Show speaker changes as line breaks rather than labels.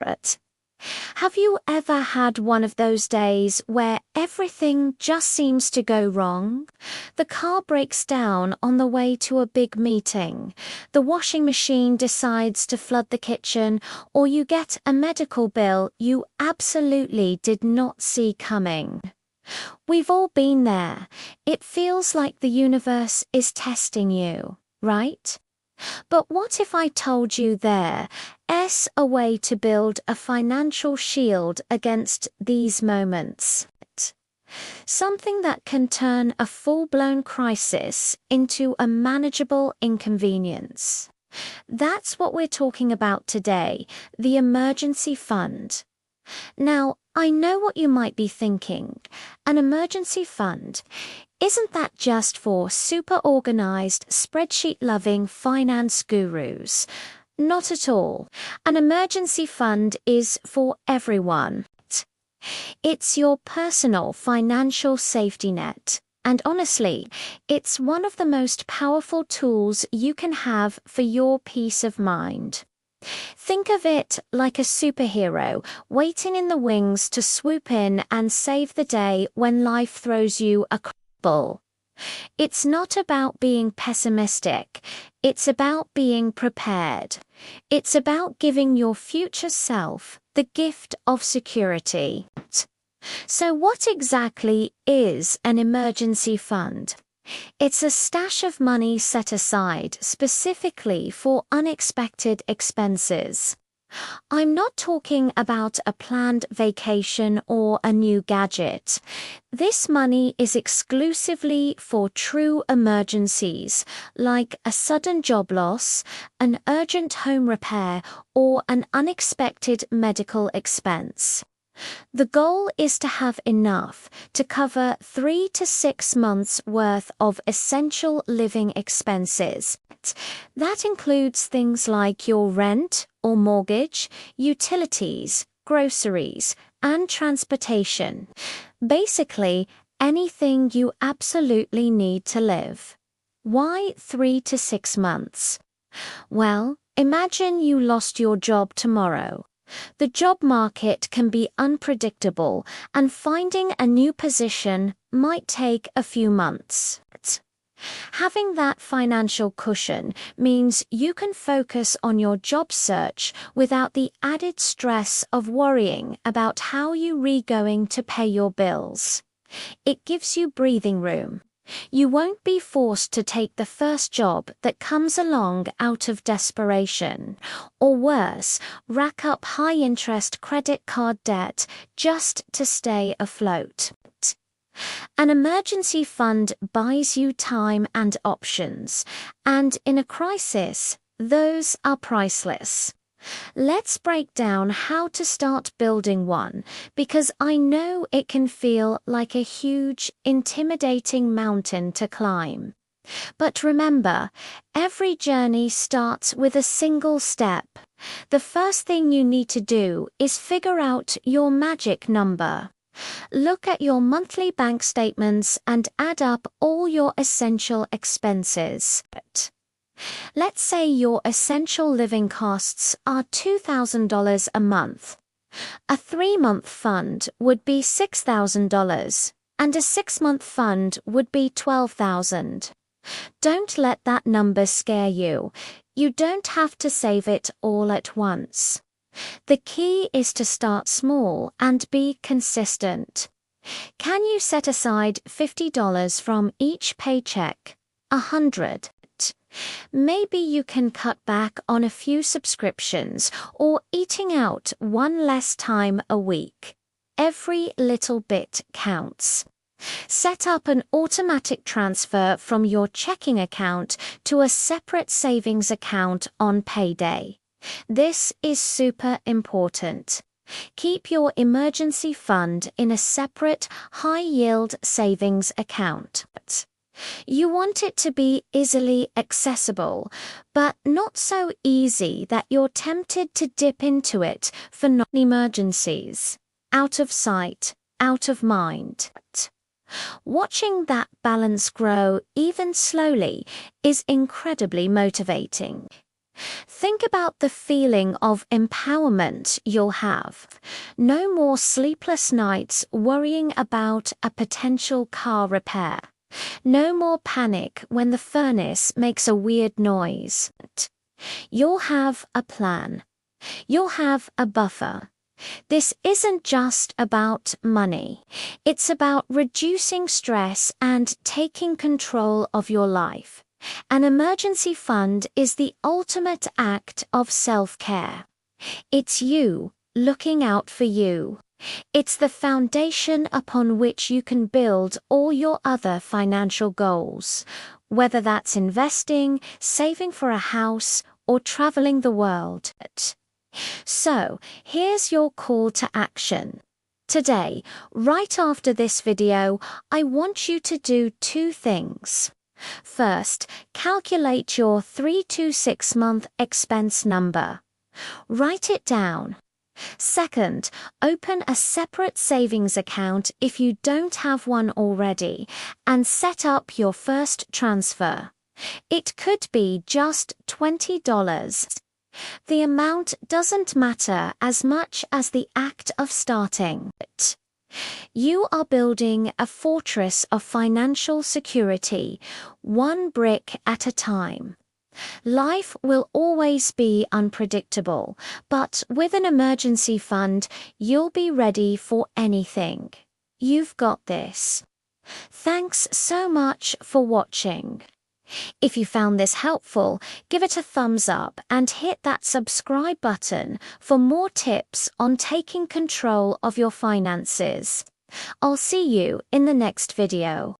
But have you ever had one of those days where everything just seems to go wrong? The car breaks down on the way to a big meeting, the washing machine decides to flood the kitchen, or you get a medical bill you absolutely did not see coming. We've all been there. It feels like the universe is testing you, right? But what if I told you there's a way to build a financial shield against these moments? Something that can turn a full-blown crisis into a manageable inconvenience. That's what we're talking about today, the emergency fund. Now, I know what you might be thinking. An emergency fund, isn't that just for super organized, spreadsheet-loving finance gurus? Not at all. An emergency fund is for everyone. It's your personal financial safety net. And honestly, it's one of the most powerful tools you can have for your peace of mind. Think of it like a superhero waiting in the wings to swoop in and save the day when life throws you a curveball. It's not about being pessimistic, it's about being prepared. It's about giving your future self the gift of security. So what exactly is an emergency fund? It's a stash of money set aside specifically for unexpected expenses. I'm not talking about a planned vacation or a new gadget. This money is exclusively for true emergencies, like a sudden job loss, an urgent home repair, or an unexpected medical expense. The goal is to have enough to cover 3 to 6 months' worth of essential living expenses. That includes things like your rent or mortgage, utilities, groceries, and transportation. Basically, anything you absolutely need to live. Why 3 to 6 months? Well, imagine you lost your job tomorrow. The job market can be unpredictable, and finding a new position might take a few months. Having that financial cushion means you can focus on your job search without the added stress of worrying about how you're going to pay your bills. It gives you breathing room. You won't be forced to take the first job that comes along out of desperation, or worse, rack up high-interest credit card debt just to stay afloat. An emergency fund buys you time and options, and in a crisis, those are priceless. Let's break down how to start building one, because I know it can feel like a huge, intimidating mountain to climb. But remember, every journey starts with a single step. The first thing you need to do is figure out your magic number. Look at your monthly bank statements and add up all your essential expenses. Let's say your essential living costs are $2,000 a month. A 3-month fund would be $6,000, and a 6-month fund would be $12,000. Don't let that number scare you. You don't have to save it all at once. The key is to start small and be consistent. Can you set aside $50 from each paycheck? $100? Maybe you can cut back on a few subscriptions or eating out one less time a week. Every little bit counts. Set up an automatic transfer from your checking account to a separate savings account on payday. This is super important. Keep your emergency fund in a separate, high-yield savings account. You want it to be easily accessible, but not so easy that you're tempted to dip into it for non-emergencies. Out of sight, out of mind. Watching that balance grow, even slowly, is incredibly motivating. Think about the feeling of empowerment you'll have. No more sleepless nights worrying about a potential car repair. No more panic when the furnace makes a weird noise. You'll have a plan. You'll have a buffer. This isn't just about money. It's about reducing stress and taking control of your life. An emergency fund is the ultimate act of self-care. It's you looking out for you. It's the foundation upon which you can build all your other financial goals, whether that's investing, saving for a house, or traveling the world. So, here's your call to action. Today, right after this video, I want you to do two things. First, calculate your 3 to 6 month expense number. Write it down. Second, open a separate savings account if you don't have one already, and set up your first transfer. It could be just $20. The amount doesn't matter as much as the act of starting. You are building a fortress of financial security, one brick at a time. Life will always be unpredictable, but with an emergency fund, you'll be ready for anything. You've got this. Thanks so much for watching. If you found this helpful, give it a thumbs up and hit that subscribe button for more tips on taking control of your finances. I'll see you in the next video.